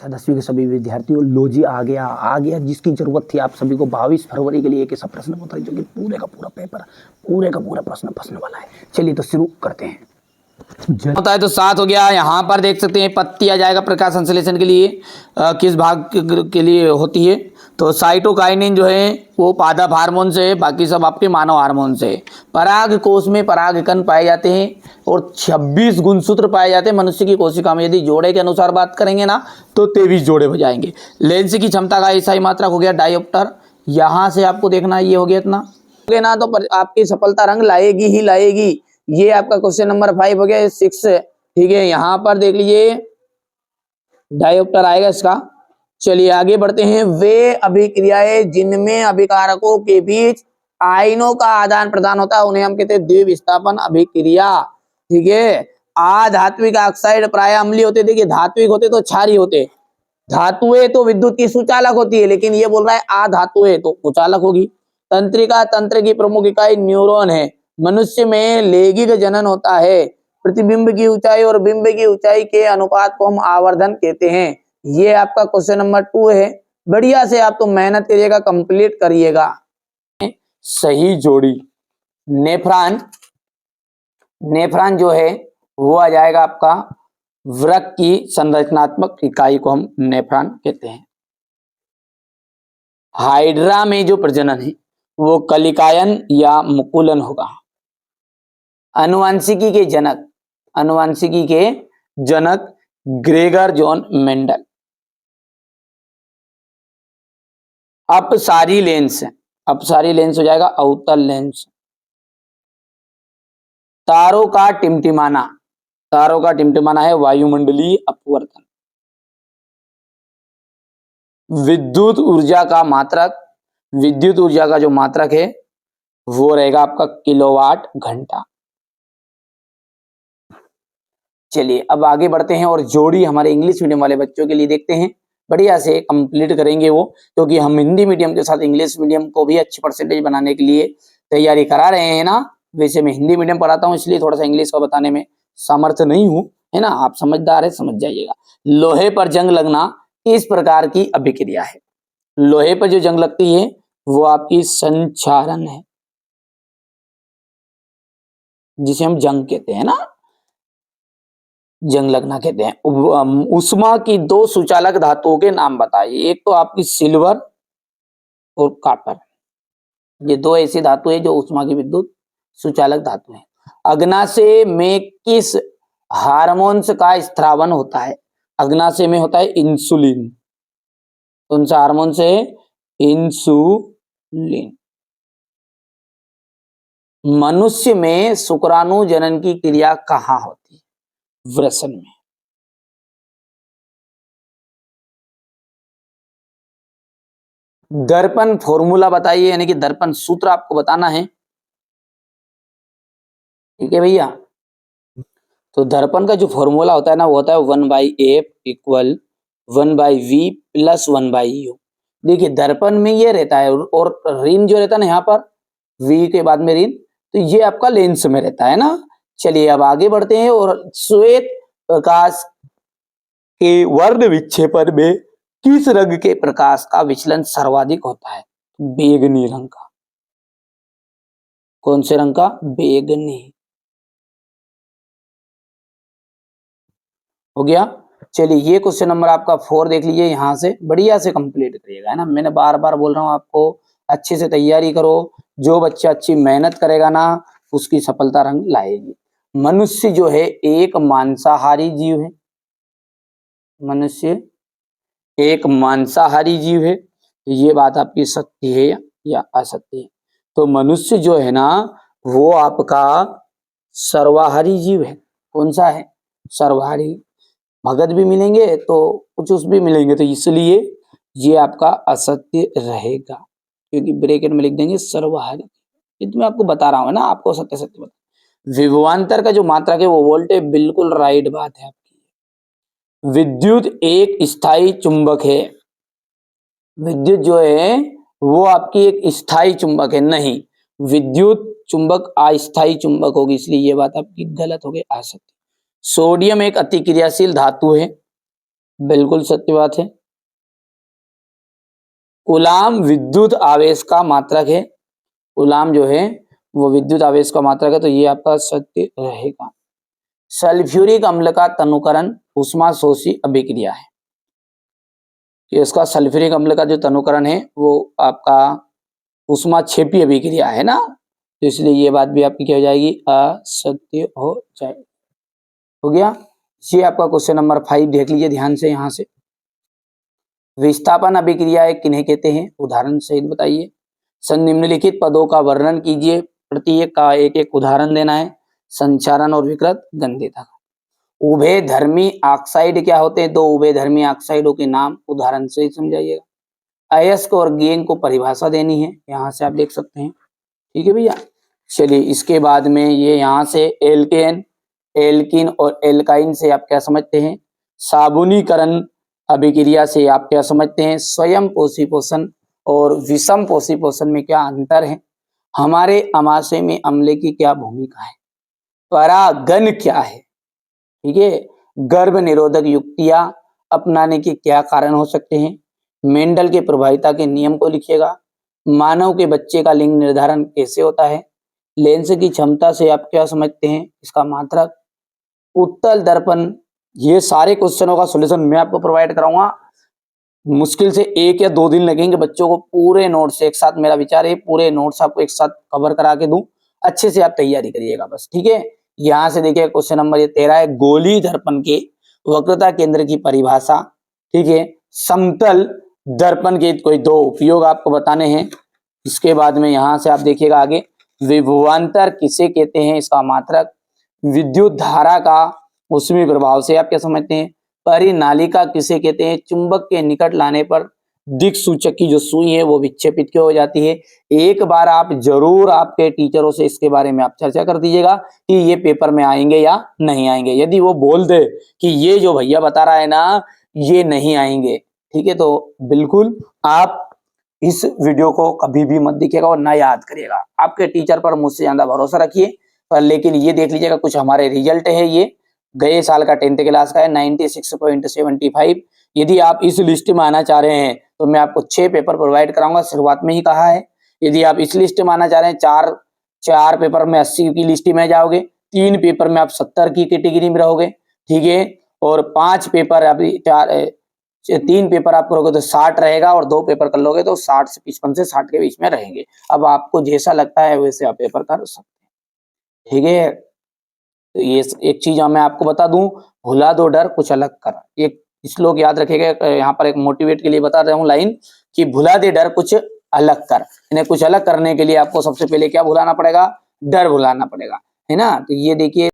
अच्छा 10वीं के सभी विद्यार्थियों, लो जी आ गया जिसकी जरूरत थी आप सभी को। 22 फरवरी के लिए एक ऐसा प्रश्न पत्र जो कि पूरे का पूरा पेपर, पूरे का पूरा प्रश्न फंसने वाला है। चलिए तो शुरू करते हैं। होता है तो 7 हो गया। यहाँ पर देख सकते हैं पत्ती आ जाएगा प्रकाश संश्लेषण के लिए किस भाग के लिए होती है, तो साइटोकाइनिन जो है वो पादप हार्मोन से है, बाकी सब आपके मानव हार्मोन से है। पराग कोश में परागकण पाए जाते हैं और 26 गुणसूत्र पाए जाते हैं। मनुष्य की कोशिका में यदि जोड़े के अनुसार बात करेंगे ना तो 23 जोड़े हो जाएंगे। लेंस की क्षमता का ऐसा ही मात्रक हो गया डायोप्टर। यहाँ से आपको देखना ये हो गया इतना हो गया ना, तो आपकी सफलता रंग लाएगी ही लाएगी। ये आपका क्वेश्चन नंबर 5 हो गया। 6 ठीक है, यहां पर देख लीजिए डायोप्टर आएगा इसका। चलिए आगे बढ़ते हैं। वे अभिक्रियाएं जिनमें अभिकारकों के बीच आयनों का आदान प्रदान होता है उन्हें हम कहते हैं द्विविस्थापन अभिक्रिया। ठीक है, अधात्विक ऑक्साइड प्राय अम्लीय होते, देखिए धात्विक होते तो क्षारीय होते, धातुएं तो विद्युत की सुचालक होती है, लेकिन ये बोल रहा है अधातुएं तो कुचालक होगी। तंत्रिका तंत्र की प्रमुख इकाई न्यूरॉन है। मनुष्य में लैंगिक जनन होता है। प्रतिबिंब की ऊंचाई और बिंब की ऊंचाई के अनुपात को हम आवर्धन कहते हैं। ये आपका क्वेश्चन नंबर 2 है। बढ़िया से आप तो मेहनत करिएगा, कंप्लीट करिएगा। सही जोड़ी नेफ्रॉन, नेफ्रॉन जो है वो आ जाएगा आपका वृक्क की संरचनात्मक इकाई को हम नेफ्रॉन कहते हैं। हाइड्रा में जो प्रजनन है वो कलिकायन या मुकुलन होगा। अनुवांशिकी के जनक, अनुवांशिकी के जनक ग्रेगर जॉन मेंडल। अपसारी लेंस, अपसारी लेंस हो जाएगा अवतल लेंस। तारों का टिमटिमाना, तारों का टिमटिमाना है वायुमंडलीय अपवर्तन। विद्युत ऊर्जा का मात्रक, विद्युत ऊर्जा का जो मात्रक है वो रहेगा आपका किलोवाट घंटा। चलिए अब आगे बढ़ते हैं और जोड़ी हमारे इंग्लिश मीडियम वाले बच्चों के लिए देखते हैं। बढ़िया से कंप्लीट करेंगे वो, क्योंकि हम हिंदी मीडियम के साथ इंग्लिश मीडियम को भी अच्छी परसेंटेज बनाने के लिए तैयारी करा रहे हैं ना। वैसे मैं हिंदी मीडियम पढ़ाता हूँ इसलिए थोड़ा सा इंग्लिश को बताने में सामर्थ्य नहीं हूँ, है ना। आप समझदार है, समझ जाइएगा। लोहे पर जंग लगना इस प्रकार की अभिक्रिया है। लोहे पर जो जंग लगती है वो आपकी संचारण है, जिसे हम जंग कहते हैं ना, जंग लगना कहते हैं। उष्मा की 2 सुचालक धातुओं के नाम बताइए। एक तो आपकी सिल्वर और कॉपर, ये 2 ऐसी धातु है जो उष्मा की विद्युत सुचालक धातु है। अग्नाशय में किस हार्मोन्स का स्त्रावन होता है? अग्नाशय में होता है इंसुलिन। कौन सा हार्मोन से? इंसुलिन। मनुष्य में शुक्राणु जनन की क्रिया कहाँ होती है? वृषण में। दर्पण फॉर्मूला बताइए, यानी कि दर्पण सूत्र आपको बताना है। ठीक है भैया, तो दर्पण का जो फॉर्मूला होता है ना वो होता है 1/f equal 1/v plus 1/u। देखिए दर्पण में ये रहता है और ऋण जो रहता है ना यहाँ पर v के बाद में ऋण, तो ये आपका लेंस में रहता है ना। चलिए अब आगे बढ़ते हैं। और श्वेत प्रकाश के वर्ण विक्षेपण में किस रंग के प्रकाश का विचलन सर्वाधिक होता है? बैंगनी रंग का। कौन से रंग का? बैंगनी। हो गया। चलिए ये क्वेश्चन नंबर आपका 4 देख लीजिए, यहां से बढ़िया से कंप्लीट करिएगा, है ना। मैंने बार बार बोल रहा हूं आपको अच्छे से तैयारी करो। जो बच्चा अच्छी मेहनत करेगा ना उसकी सफलता रंग लाएगी। मनुष्य जो है एक मांसाहारी जीव है। मनुष्य एक मांसाहारी जीव है, ये बात आपकी सत्य है या असत्य है? तो मनुष्य जो है ना वो आपका सर्वाहारी जीव है। कौन सा है? सर्वाहारी। भगत भी मिलेंगे तो कुछ उस भी मिलेंगे, तो इसलिए ये आपका असत्य रहेगा, क्योंकि ब्रैकेट में लिख देंगे सर्वाहारी। ये तो मैं आपको बता रहा हूँ ना, आपको सत्य सत्य बता। विभवांतर का जो मात्रक है वो वोल्ट है, बिल्कुल राइट बात है आपकी। विद्युत एक स्थायी चुंबक है। विद्युत जो है वो आपकी एक स्थायी चुंबक है, नहीं। विद्युत चुंबक अस्थायी चुंबक होगी, इसलिए ये बात आपकी गलत हो गई, असत्य। सोडियम एक अतिक्रियाशील धातु है। बिल्कुल सत्य बात है। कूलाम विद्युत आवेश का मात्रक है। कूलाम जो है वो विद्युत आवेश का मात्रक है, तो ये आपका सत्य रहेगा। सल्फ्यूरिक अम्ल का तनुकरण ऊष्माशोषी अभिक्रिया है। कि इसका सल्फ्यूरिक अम्ल का जो तनुकरण है वो आपका ऊष्माक्षेपी अभिक्रिया है ना, तो इसलिए ये बात भी आपकी क्या हो जाएगी, असत्य हो जाएगी। हो गया। ये आपका क्वेश्चन नंबर 5 देख लीजिए ध्यान से। यहाँ से विस्थापन अभिक्रियाएं किन्हें कहते हैं, उदाहरण सहित बताइए। निम्नलिखित पदों का वर्णन कीजिए, प्रत्येक का एक एक उदाहरण देना है। संचारण और विकृत गंधेता। उभयधर्मी ऑक्साइड क्या होते हैं, दो उभयधर्मी ऑक्साइडों के नाम उदाहरण से समझाइएगा। अयस्क और गेंग को परिभाषा देनी है, यहाँ से आप देख सकते हैं। ठीक है भैया। चलिए इसके बाद में ये यहाँ से एल्केन, एल्किन और एल्काइन से आप क्या समझते हैं, साबुनीकरण अभिक्रिया से आप क्या समझते हैं, स्वयं पोषीपोषण और विषम पोषीपोषण में क्या अंतर है, हमारे अमाशय में अम्ल की क्या भूमिका है, परागन क्या है, ठीक है, गर्भ निरोधक युक्तियां अपनाने के क्या कारण हो सकते हैं, मेंडल के प्रभाविता के नियम को लिखिएगा, मानव के बच्चे का लिंग निर्धारण कैसे होता है, लेंस की क्षमता से आप क्या समझते हैं, इसका मात्रक, उत्तल दर्पण। ये सारे क्वेश्चनों का सॉल्यूशन मैं आपको प्रोवाइड कराऊंगा। मुश्किल से 1 या 2 दिन लगेंगे बच्चों को पूरे नोट्स एक साथ, मेरा विचार है पूरे नोट्स आपको एक साथ कवर करा के दूं, अच्छे से आप तैयारी करिएगा बस। ठीक है। यहाँ से देखिए क्वेश्चन नंबर ये 13 है, गोली दर्पण के वक्रता केंद्र की परिभाषा। ठीक है। समतल दर्पण के कोई 2 उपयोग आपको बताने हैं। इसके बाद में यहाँ से आप देखिएगा आगे, विभवांतर किसे कहते हैं, इसका मात्रक, विद्युत धारा का ऊष्मीय प्रभाव से आप क्या समझते हैं, परिनालिका किसे कहते हैं, चुंबक के निकट लाने पर दिक् सूचक की जो सुई है वो विक्षेपित क्यों हो जाती है। एक बार आप जरूर आपके टीचरों से इसके बारे में आप चर्चा कर दीजिएगा कि ये पेपर में आएंगे या नहीं आएंगे। यदि वो बोल दे कि ये जो भैया बता रहा है ना ये नहीं आएंगे, ठीक है, तो बिल्कुल आप इस वीडियो को कभी भी मत देखिएगा और ना याद करिएगा। आपके टीचर पर मुझसे ज्यादा भरोसा रखिए। पर लेकिन ये देख लीजिएगा कुछ हमारे रिजल्ट है, ये गए साल का 10th क्लास का है 96.75। यदि आप इस लिस्ट में आना चाह रहे हैं तो मैं आपको 6 पेपर प्रोवाइड कराऊंगा, शुरुआत में ही कहा है। यदि आप इस लिस्ट में आना चाह रहे हैं, चार पेपर में 80 की लिस्ट में जाओगे, 3 पेपर में आप 70 की कैटेगरी में रहोगे, ठीक है, और 5 पेपर अभी 3 पेपर आप करोगे तो 60 रहेगा, और 2 पेपर कर लोगे तो 60 से 55 से 60 के बीच में रहेंगे। अब आपको जैसा लगता है वैसे आप पेपर कर सकते हैं, ठीक है। तो ये एक चीज मैं आपको बता दूं, भुला दो डर कुछ अलग कर। एक श्लोक याद रखिएगा, यहाँ पर एक मोटिवेट के लिए बता रहा हूँ लाइन, कि भुला दे डर कुछ अलग कर। इन्हें कुछ अलग करने के लिए आपको सबसे पहले क्या भुलाना पड़ेगा, डर भुलाना पड़ेगा, है ना। तो ये देखिए